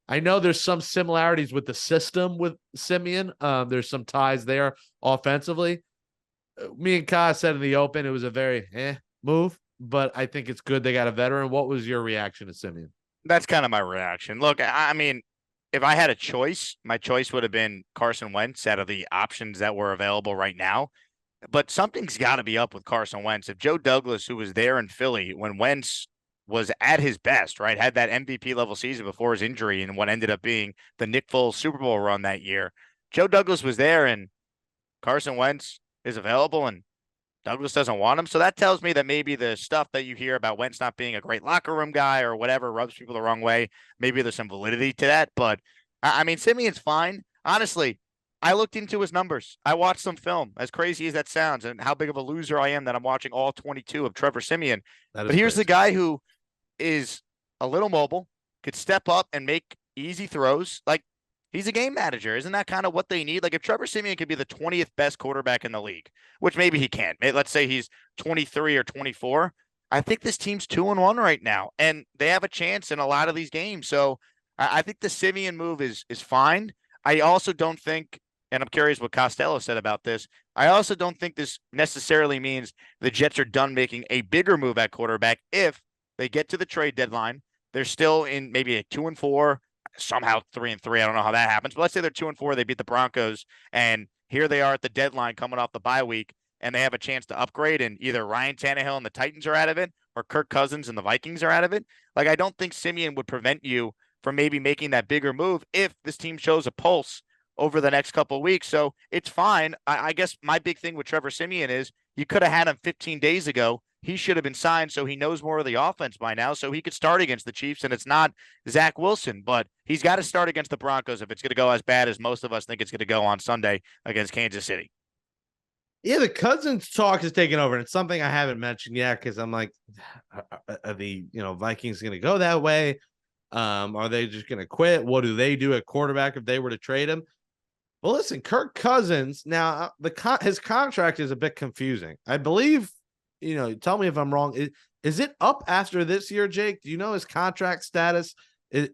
[SPEAKER 1] I know there's some similarities with the system with Siemian. There's some ties there offensively. Me and Kaz said in the open it was a very move, but I think it's good they got a veteran. What was your reaction to Siemian?
[SPEAKER 3] That's kind of my reaction. Look, I mean, if I had a choice, my choice would have been Carson Wentz out of the options that were available right now. But something's got to be up with Carson Wentz. If Joe Douglas, who was there in Philly when Wentz was at his best, right, had that MVP level season before his injury and what ended up being the Nick Foles Super Bowl run that year, Joe Douglas was there and Carson Wentz is available and Douglas doesn't want him. So that tells me that maybe the stuff that you hear about Wentz not being a great locker room guy or whatever rubs people the wrong way. Maybe there's some validity to that. But I mean, Simeon's fine. Honestly, I looked into his numbers. I watched some film, as crazy as that sounds, and how big of a loser I am that I'm watching all 22 of Trevor Siemian. But here's the guy who is a little mobile, could step up and make easy throws. Like, he's a game manager. Isn't that kind of what they need? Like, if Trevor Siemian could be the 20th best quarterback in the league, which maybe he can. Let's say he's 23 or 24. I think this team's 2-1 right now, and they have a chance in a lot of these games. So I think the Siemian move is fine. I also don't think, and I'm curious what Costello said about this, I also don't think this necessarily means the Jets are done making a bigger move at quarterback if they get to the trade deadline. They're still in maybe a 2-4, somehow 3-3. I don't know how that happens, but let's say they're 2-4. They beat the Broncos, and here they are at the deadline coming off the bye week, and they have a chance to upgrade, and either Ryan Tannehill and the Titans are out of it, or Kirk Cousins and the Vikings are out of it. Like, I don't think Siemian would prevent you from maybe making that bigger move if this team shows a pulse over the next couple of weeks. So it's fine. I guess my big thing with Trevor Siemian is you could have had him 15 days ago. He should have been signed so he knows more of the offense by now so he could start against the Chiefs, and it's not Zach Wilson, but he's got to start against the Broncos if it's going to go as bad as most of us think it's going to go on Sunday against Kansas City.
[SPEAKER 1] Yeah, the Cousins talk is taking over, and it's something I haven't mentioned yet because I'm like, are the Vikings going to go that way? Are they just going to quit? What do they do at quarterback if they were to trade him? Well, listen, Kirk Cousins, now his contract is a bit confusing. I believe, tell me if I'm wrong. Is it up after this year, Jake? Do you know his contract status?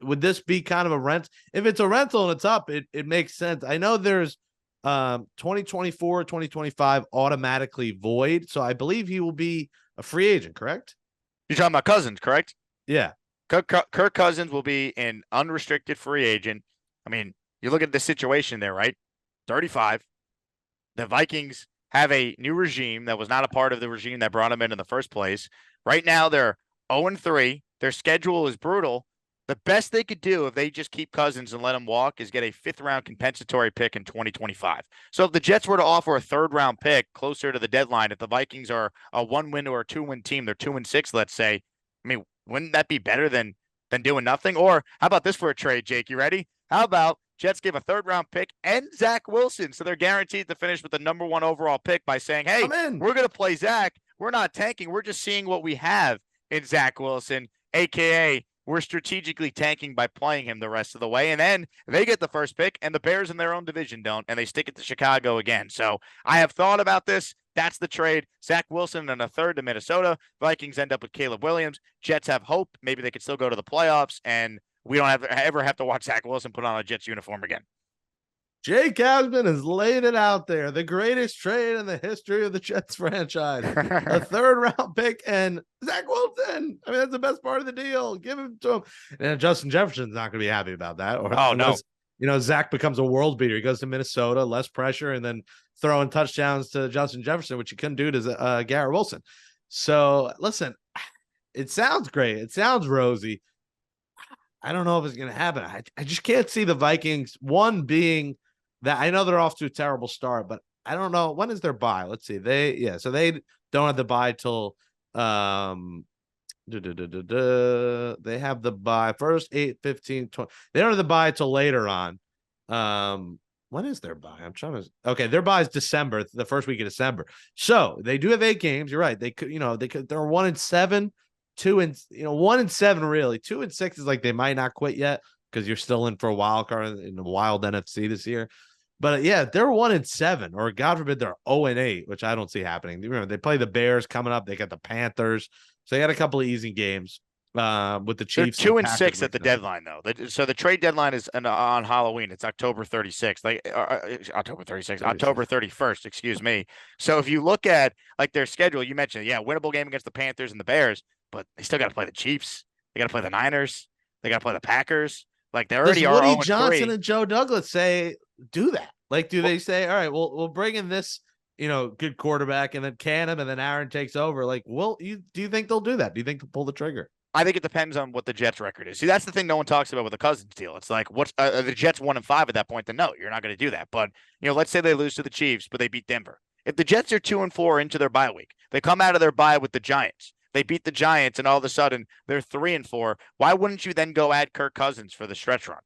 [SPEAKER 1] Would this be kind of a rent? If it's a rental and it's up, it makes sense. I know there's 2024, 2025 automatically void. So I believe he will be a free agent, correct?
[SPEAKER 3] You're talking about Cousins, correct?
[SPEAKER 1] Yeah.
[SPEAKER 3] Kirk Cousins will be an unrestricted free agent. I mean, you look at the situation there, right? 35. The Vikings have a new regime that was not a part of the regime that brought him in the first place. Right now, they're 0-3. Their schedule is brutal. The best they could do if they just keep Cousins and let him walk is get a 5th-round compensatory pick in 2025. So if the Jets were to offer a 3rd-round pick closer to the deadline, if the Vikings are a 1-win or a 2-win team, they're 2-6, let's say, I mean, wouldn't that be better than doing nothing? Or how about this for a trade, Jake? You ready? How about Jets give a 3rd-round pick and Zach Wilson, so they're guaranteed to finish with the number 1 overall pick by saying, hey, we're going to play Zach. We're not tanking. We're just seeing what we have in Zach Wilson, a.k.a. we're strategically tanking by playing him the rest of the way. And then they get the first pick, and the Bears in their own division don't, and they stick it to Chicago again. So I have thought about this. That's the trade. Zach Wilson and a 3rd to Minnesota. Vikings end up with Caleb Williams. Jets have hope. Maybe they could still go to the playoffs, and we don't ever have to watch Zach Wilson put on a Jets uniform again.
[SPEAKER 1] Jake Asman has laid it out there. The greatest trade in the history of the Jets franchise. A 3rd-round pick and Zach Wilson. I mean, that's the best part of the deal. Give him to him. And Justin Jefferson's not going to be happy about that. Or unless, Zach becomes a world beater. He goes to Minnesota, less pressure, and then throwing touchdowns to Justin Jefferson, which he couldn't do to Garrett Wilson. So, listen, it sounds great. It sounds rosy. I don't know if it's going to happen. I just can't see the Vikings, one being that I know they're off to a terrible start, but I don't know. When is their bye? Let's see. So they don't have the bye till they have the bye first 8, 15, 20. They don't have the bye till later on. When is their bye? Okay, their bye is December, the first week of December. So they do have 8 games. You're right. They could, they're 1-7. 1-7 really. 2-6 is like they might not quit yet because you're still in for a wild card in the wild NFC this year. But yeah, they're 1-7, or God forbid they're 0-8, which I don't see happening. Remember, they play the Bears coming up. They got the Panthers, so they got a couple of easy games with the
[SPEAKER 3] They're
[SPEAKER 1] Chiefs.
[SPEAKER 3] 2-6 at the deadline, though. So the trade deadline is on Halloween. It's October 36th, October 36th, October 31st. Excuse me. So if you look at like their schedule, you mentioned, winnable game against the Panthers and the Bears, but they still got to play the Chiefs. They got to play the Niners. They got to play the Packers. Like they already are.
[SPEAKER 1] Woody Johnson and Joe Douglas say do that? Like, do they say, all right, we'll bring in this, good quarterback, and then can him, and then Aaron takes over? Like, do you think they'll do that? Do you think they'll pull the trigger?
[SPEAKER 3] I think it depends on what the Jets' record is. See, that's the thing no one talks about with the Cousins deal. It's like, what's the Jets 1-5 at that point? Then no, you're not going to do that. But let's say they lose to the Chiefs, but they beat Denver. If the Jets are 2-4 into their bye week, they come out of their bye with the Giants. They beat the Giants, and all of a sudden they're 3-4. Why wouldn't you then go add Kirk Cousins for the stretch run?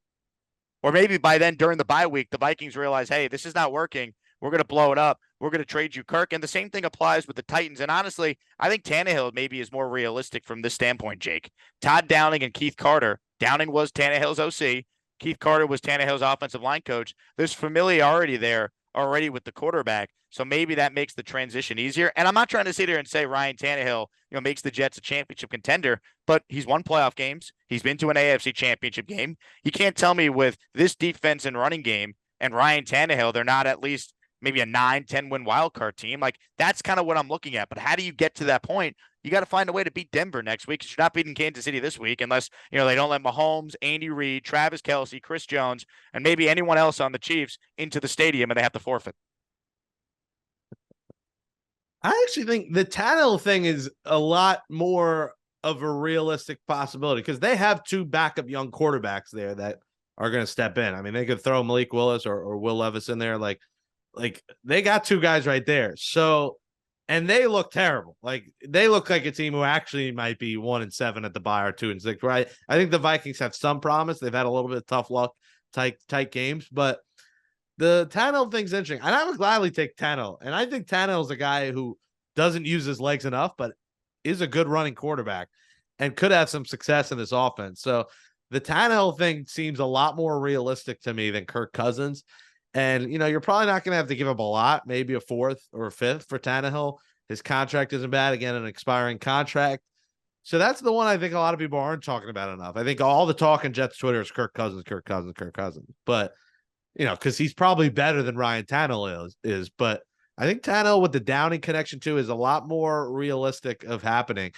[SPEAKER 3] Or maybe by then during the bye week, the Vikings realize, hey, this is not working. We're going to blow it up. We're going to trade you Kirk. And the same thing applies with the Titans. And honestly, I think Tannehill maybe is more realistic from this standpoint, Jake. Todd Downing and Keith Carter. Downing was Tannehill's OC. Keith Carter was Tannehill's offensive line coach. There's familiarity there already with the quarterback. So maybe that makes the transition easier. And I'm not trying to sit here and say Ryan Tannehill, makes the Jets a championship contender, but he's won playoff games. He's been to an AFC championship game. You can't tell me with this defense and running game and Ryan Tannehill, they're not at least maybe a 9-10 win wild card team. Like that's kind of what I'm looking at. But how do you get to that point? You got to find a way to beat Denver next week, because you're not beating Kansas City this week unless, they don't let Mahomes, Andy Reid, Travis Kelce, Chris Jones, and maybe anyone else on the Chiefs into the stadium and they have to forfeit.
[SPEAKER 1] I actually think the Tannehill thing is a lot more of a realistic possibility because they have two backup young quarterbacks there that are going to step in. I mean, they could throw Malik Willis or Will Levis in there. Like they got two guys right there. So, and they look terrible. Like they look like a team who actually might be 1-7 at the bye or 2-6. Right? I think the Vikings have some promise. They've had a little bit of tough luck, tight games, but the Tannehill thing's interesting, and I would gladly take Tannehill. And I think Tannehill's a guy who doesn't use his legs enough, but is a good running quarterback and could have some success in this offense. So the Tannehill thing seems a lot more realistic to me than Kirk Cousins. And, you're probably not going to have to give up a lot, maybe a fourth or a fifth for Tannehill. His contract isn't bad. Again, an expiring contract. So that's the one I think a lot of people aren't talking about enough. I think all the talk in Jets Twitter is Kirk Cousins. But because he's probably better than Ryan Tannehill is. But I think Tannehill with the Downing connection too is a lot more realistic of happening.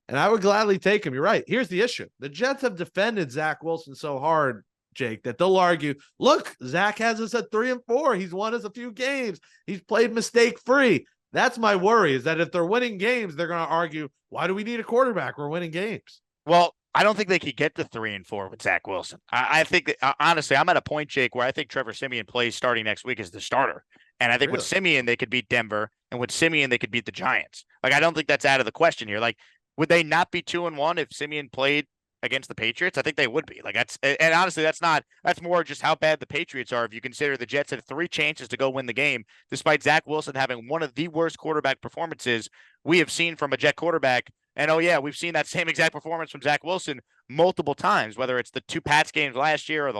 [SPEAKER 1] And I would gladly take him. You're right. Here's the issue. The Jets have defended Zach Wilson so hard, Jake, that they'll argue, look, Zach has us at 3-4. He's won us a few games. He's played mistake-free. That's my worry, is that if they're winning games, they're going to argue, why do we need a quarterback? We're winning games.
[SPEAKER 3] Well, I don't think they could get to 3-4 with Zach Wilson. I think that, honestly, I'm at a point, Jake, where I think Trevor Siemian plays starting next week as the starter. And I think with Siemian, they could beat Denver, and with Siemian, they could beat the Giants. Like, I don't think that's out of the question here. Like, would they not be 2-1 if Siemian played against the Patriots? I think they would be. Like, and honestly, that's more just how bad the Patriots are if you consider the Jets had 3 chances to go win the game, despite Zach Wilson having one of the worst quarterback performances we have seen from a Jet quarterback. And we've seen that same exact performance from Zach Wilson multiple times, whether it's the 2 Pats games last year or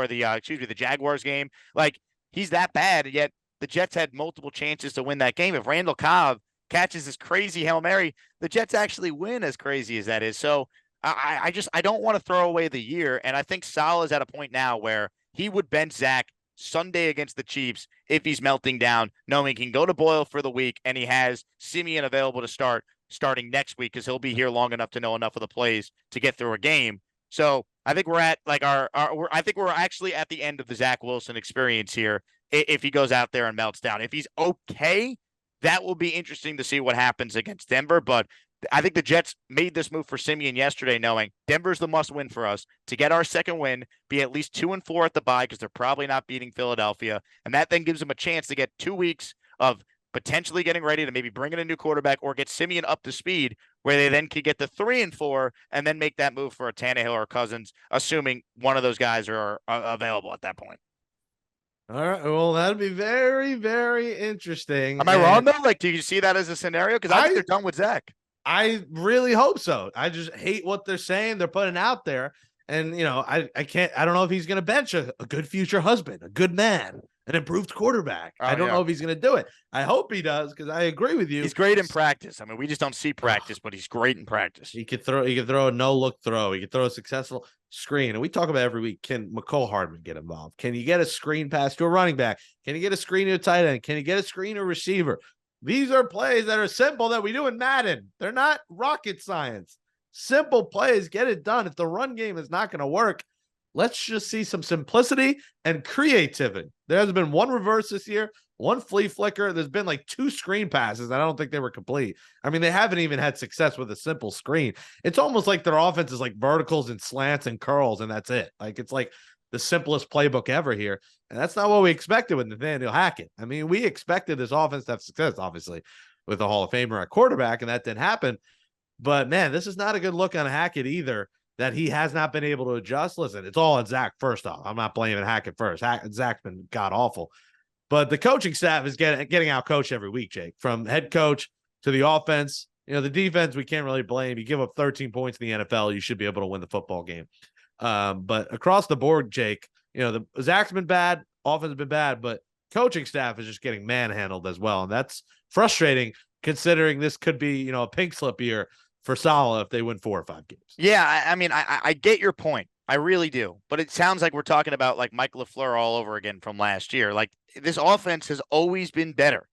[SPEAKER 3] the Jaguars game. Like, he's that bad, and yet the Jets had multiple chances to win that game. If Randall Cobb catches this crazy Hail Mary, the Jets actually win, as crazy as that is. So I don't want to throw away the year. And I think Saleh is at a point now where he would bench Zach Sunday against the Chiefs if he's melting down, knowing he can go to Boyle for the week and he has Siemian available to start starting next week because he'll be here long enough to know enough of the plays to get through a game. So I think we're at like I think we're actually at the end of the Zach Wilson experience here if he goes out there and melts down. If he's okay, that will be interesting to see what happens against Denver. But I think the Jets made this move for Siemian yesterday, knowing Denver's the must win for us to get our second win, be at least 2-4 at the bye because they're probably not beating Philadelphia. And that then gives them a chance to get 2 weeks of potentially getting ready to maybe bring in a new quarterback or get Siemian up to speed where they then could get to 3-4 and then make that move for a Tannehill or Cousins, assuming one of those guys are available at that point.
[SPEAKER 1] All right. Well, that'd be very, very interesting.
[SPEAKER 3] Am I wrong though? Like, do you see that as a scenario? Because I think they're done with Zach.
[SPEAKER 1] I really hope so. I just hate what they're saying. They're putting out there. And, I don't know if he's going to bench a good future husband, a good man, an improved quarterback. I don't know if he's going to do it. I hope he does, because I agree with you.
[SPEAKER 3] He's great in practice. I mean, we just don't see practice, but he's great in practice.
[SPEAKER 1] He could throw a no-look throw. He could throw a successful screen. And we talk about every week, can McCole Hardman get involved? Can you get a screen pass to a running back? Can you get a screen to a tight end? Can you get a screen to a receiver? These are plays that are simple that we do in Madden. They're not rocket science. Simple plays, get it done. If the run game is not going to work, let's just see some simplicity and creativity. There has been one reverse this year, one flea flicker. There's been like 2 screen passes. I don't think they were complete. I mean, they haven't even had success with a simple screen. It's almost like their offense is like verticals and slants and curls, and that's it. Like, it's like the simplest playbook ever here. And that's not what we expected with Nathaniel Hackett. I mean, we expected this offense to have success, obviously, with the Hall of Famer at quarterback, and that didn't happen. But, man, this is not a good look on Hackett either, that he has not been able to adjust. Listen, it's all on Zach first off. I'm not blaming Hackett first. Zach's been god-awful. But the coaching staff is getting out-coached every week, Jake, from head coach to the offense. The defense, we can't really blame. You give up 13 points in the NFL, you should be able to win the football game. But across the board, Jake, Zach's been bad, offense has been bad, but coaching staff is just getting manhandled as well. And that's frustrating, considering this could be, a pink slip year for Saleh if they win 4 or 5 games.
[SPEAKER 3] Yeah, I mean, I get your point. I really do. But it sounds like we're talking about like Mike LaFleur all over again from last year. Like, this offense has always been better.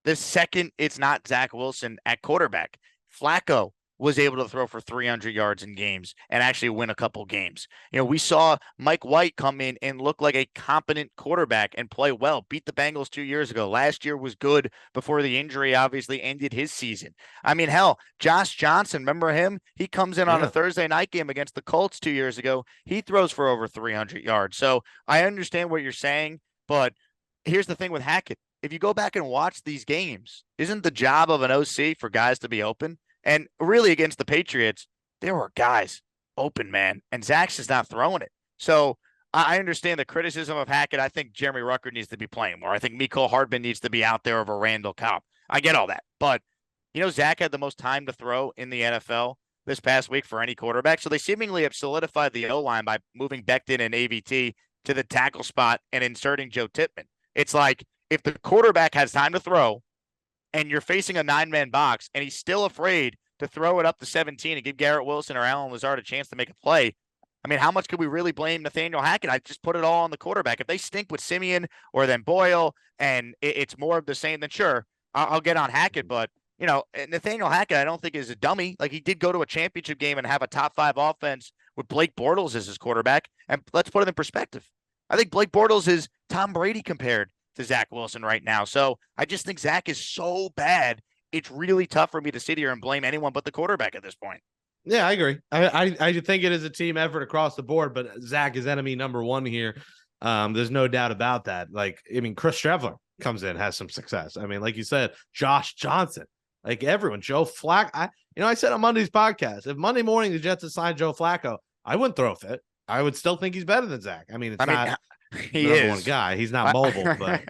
[SPEAKER 3] The second it's not Zach Wilson at quarterback, Flacco was able to throw for 300 yards in games and actually win a couple games. We saw Mike White come in and look like a competent quarterback and play well, beat the Bengals 2 years ago. Last year was good before the injury obviously ended his season. I mean, hell, Josh Johnson, remember him? He comes in on a Thursday night game against the Colts 2 years ago. He throws for over 300 yards. So I understand what you're saying, but here's the thing with Hackett. If you go back and watch these games, isn't the job of an OC for guys to be open? And really, against the Patriots, there were guys open, man, and Zach's just not throwing it. So I understand the criticism of Hackett. I think Jeremy Rucker needs to be playing more. I think Mecole Hardman needs to be out there over Randall Cobb. I get all that. But, Zach had the most time to throw in the NFL this past week for any quarterback. So they seemingly have solidified the O-line by moving Becton and AVT to the tackle spot and inserting Joe Tippmann. It's like, if the quarterback has time to throw, and you're facing a 9-man box, and he's still afraid to throw it up to 17 and give Garrett Wilson or Allen Lazard a chance to make a play, I mean, how much could we really blame Nathaniel Hackett? I just put it all on the quarterback. If they stink with Siemian or then Boyle, and it's more of the same, then sure, I'll get on Hackett. But, Nathaniel Hackett, I don't think is a dummy. Like, he did go to a championship game and have a top 5 offense with Blake Bortles as his quarterback. And let's put it in perspective. I think Blake Bortles is Tom Brady compared to Zach Wilson right now. So I just think Zach is so bad, it's really tough for me to sit here and blame anyone but the quarterback at this point.
[SPEAKER 1] Yeah, I agree. I think it is a team effort across the board, but Zach is enemy number 1 here. There's no doubt about that. Like, I mean, Chris Trevor comes in, has some success. I mean, like you said, Josh Johnson, like everyone, Joe Flacco. I said on Monday's podcast, if Monday morning the Jets assigned Joe Flacco, I wouldn't throw a fit. I would still think he's better than Zach. I mean, he is one guy. He's not mobile, but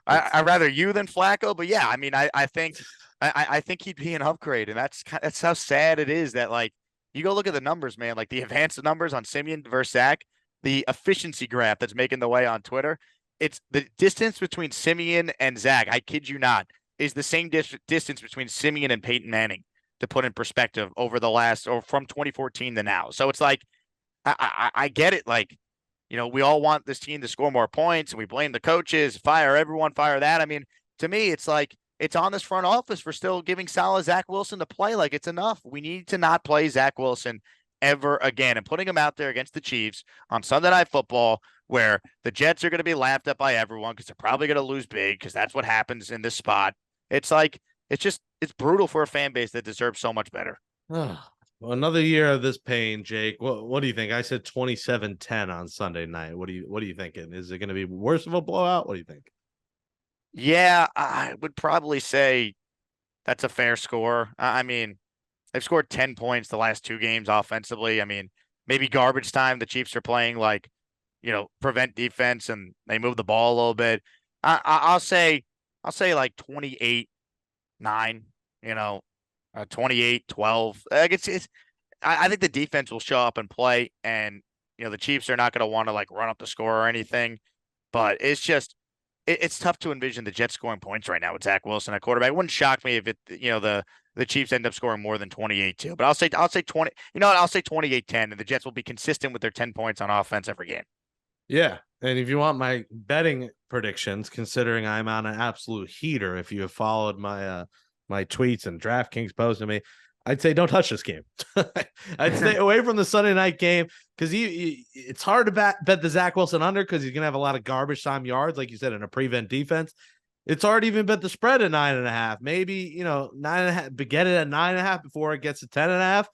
[SPEAKER 3] I'd rather you than Flacco. But yeah, I mean, I think he'd be an upgrade, and that's how sad it is that, like, you go look at the numbers, man. Like, the advanced numbers on Siemian versus Zach, the efficiency graph that's making the way on Twitter. It's the distance between Siemian and Zach. I kid you not, is the same distance between Siemian and Peyton Manning, to put in perspective, over the last, or from 2014 to now. So it's like, I get it. Like, we all want this team to score more points, and we blame the coaches, fire everyone, fire that. I mean, to me, it's like, it's on this front office for still giving Saleh Zach Wilson to play. Like, it's enough. We need to not play Zach Wilson ever again. And putting him out there against the Chiefs on Sunday Night Football, where the Jets are going to be laughed at by everyone because they're probably going to lose big, because that's what happens in this spot. It's like, it's brutal for a fan base that deserves so much better.
[SPEAKER 1] Well, another year of this pain, Jake. What do you think? I said 27-10 on Sunday night. What are you thinking? Is it going to be worse of a blowout? What do you think?
[SPEAKER 3] Yeah, I would probably say that's a fair score. I mean, they've scored 10 points the last 2 games offensively. I mean, maybe garbage time. The Chiefs are playing like, prevent defense, and they move the ball a little bit. I'll say like 28-9. 28-12. I think the defense will show up and play, and the Chiefs are not going to want to like run up the score or anything. But it's tough to envision the Jets scoring points right now with Zach Wilson at quarterback. It wouldn't shock me if the Chiefs end up scoring more than 28 too. But I'll say 20. You know what? I'll say 28-10, and the Jets will be consistent with their 10 points on offense every game.
[SPEAKER 1] Yeah. And if you want my betting predictions, considering I'm on an absolute heater, if you have followed my my tweets and DraftKings posting me, I'd say don't touch this game. I'd stay away from the Sunday night game because it's hard to bet the Zach Wilson under because he's going to have a lot of garbage time yards, like you said, in a prevent defense. It's hard to even bet the spread at 9.5. Maybe, 9.5, but get it at 9.5 before it gets to 10.5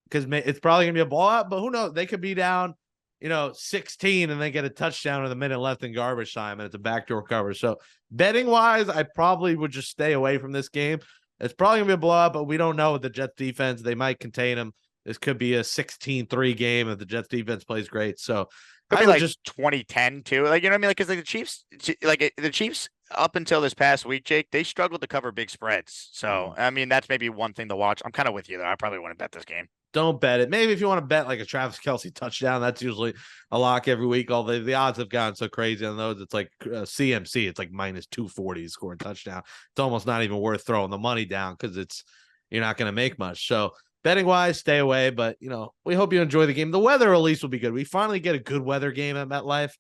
[SPEAKER 1] because it's probably going to be a blowout, but who knows? They could be down 16 and they get a touchdown with a minute left in garbage time and it's a backdoor cover. So betting wise, I probably would just stay away from this game. It's probably gonna be a blowout, but we don't know with the Jets defense. They might contain them. This could be a 16-3 game if the Jets defense plays great. So
[SPEAKER 3] I mean, like just 2010 too. Like, you know what I mean? Like, cause the Chiefs up until this past week, Jake, they struggled to cover big spreads. So, I mean, that's maybe one thing to watch. I'm kind of with you though. I probably wouldn't bet this game.
[SPEAKER 1] Don't bet it. Maybe if you want to bet like a Travis Kelce touchdown, that's usually a lock every week. Although the odds have gotten so crazy on those, it's like CMC. It's like minus 240 to score a touchdown. It's almost not even worth throwing the money down because you're not going to make much. So betting wise, stay away. But we hope you enjoy the game. The weather at least will be good. We finally get a good weather game at MetLife.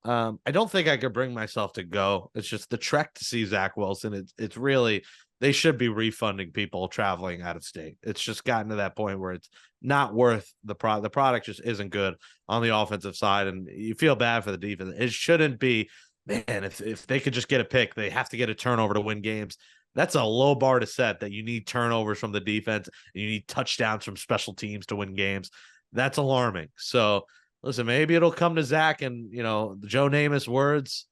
[SPEAKER 1] I don't think I could bring myself to go. It's just the trek to see Zach Wilson. It's really. They should be refunding people traveling out of state. It's just gotten to that point where it's not worth the product. The product just isn't good on the offensive side, and you feel bad for the defense. It shouldn't be, man, if they could just get a pick, they have to get a turnover to win games. That's a low bar to set, that you need turnovers from the defense and you need touchdowns from special teams to win games. That's alarming. So, listen, maybe it'll come to Zach and, Joe Namath's words.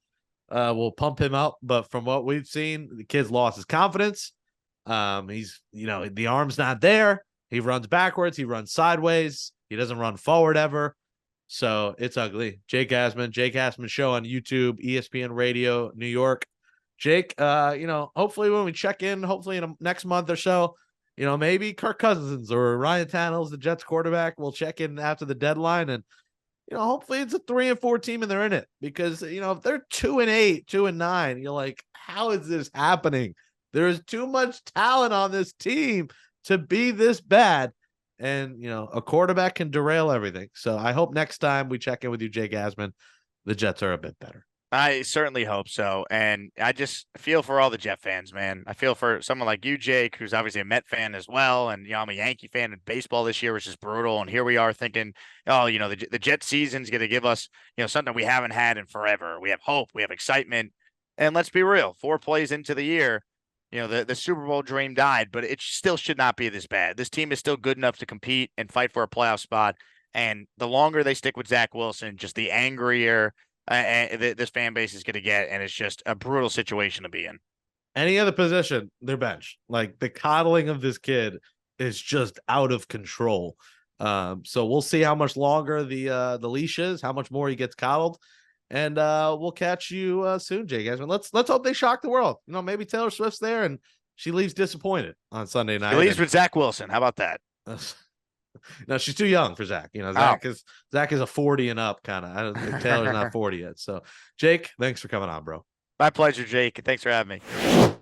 [SPEAKER 1] Will pump him up, but from what we've seen, the kid's lost his confidence. He's, the arm's not there. He runs backwards. He runs sideways. He doesn't run forward ever. So it's ugly. Jake Asman show on YouTube, ESPN Radio New York. Jake, hopefully when we check in, hopefully in next month or so, maybe Kirk Cousins or Ryan Tannehill's the Jets quarterback. We'll check in after the deadline and, hopefully it's a 3-4 team and they're in it because, if they're 2-8, 2-9, you're like, how is this happening? There's too much talent on this team to be this bad. And, a quarterback can derail everything. So I hope next time we check in with you, Jake Asman, the Jets are a bit better.
[SPEAKER 3] I certainly hope so. And I just feel for all the Jet fans, man. I feel for someone like you, Jake, who's obviously a Met fan as well. And, I'm a Yankee fan, and baseball this year was just brutal. And here we are thinking, the Jet season's going to give us, something we haven't had in forever. We have hope. We have excitement. And let's be real, 4 plays into the year, the Super Bowl dream died, but it still should not be this bad. This team is still good enough to compete and fight for a playoff spot. And the longer they stick with Zach Wilson, just the angrier this fan base is going to get, and it's just a brutal situation to be in.
[SPEAKER 1] Any other position, they're benched. Like, the coddling of this kid is just out of control. So we'll see how much longer the leash is, how much more he gets coddled, and we'll catch you soon, Jake Asman. Let's hope they shock the world. Maybe Taylor Swift's there and she leaves disappointed on Sunday night.
[SPEAKER 3] She leaves with Zach Wilson. How about that?
[SPEAKER 1] No, she's too young for Zach. Zach is a 40 and up kind of. I don't think Taylor's not 40 yet. So, Jake, thanks for coming on, bro.
[SPEAKER 3] My pleasure, Jake. Thanks for having me.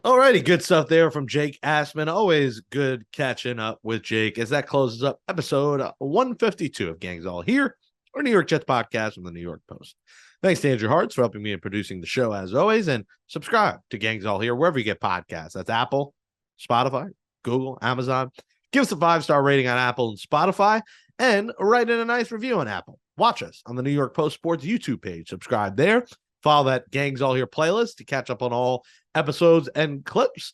[SPEAKER 1] Alrighty, good stuff there from Jake Asman. Always good catching up with Jake as that closes up episode 152 of Gangs All Here, or New York Jets podcast from the New York Post. Thanks to Andrew Hartz for helping me in producing the show as always, and subscribe to Gangs All Here wherever you get podcasts. That's Apple, Spotify, Google, Amazon. Give us a 5-star rating on Apple and Spotify, and write in a nice review on Apple. Watch us on the New York Post Sports YouTube page. Subscribe there. Follow that Gangs All Here playlist to catch up on all episodes and clips.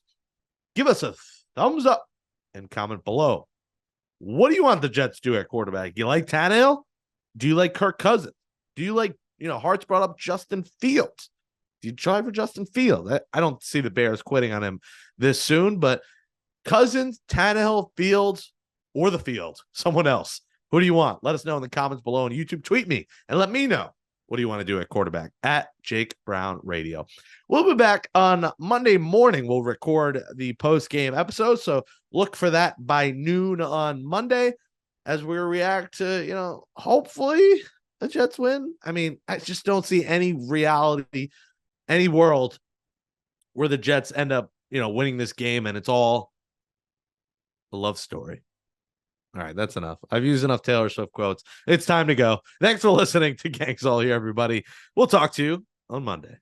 [SPEAKER 1] Give us a thumbs up and comment below. What do you want the Jets to do at quarterback? You like Tannehill? Do you like Kirk Cousins? Do you like, Hart's brought up Justin Fields? Do you try for Justin Fields? I don't see the Bears quitting on him this soon, but Cousins, Tannehill, Fields, or the field, someone else. Who do you want? Let us know in the comments below on YouTube. Tweet me and let me know What do you want to do at quarterback? At Jake Brown Radio. We'll be back on Monday morning. We'll record the post-game episode, so look for that by noon on Monday as we react to, hopefully the Jets win. I mean, I just don't see any reality, any world where the Jets end up, winning this game and it's all a love story. All right, that's enough. I've used enough Taylor Swift quotes. It's time to go. Thanks for listening to Gangs All Here, everybody. We'll talk to you on Monday.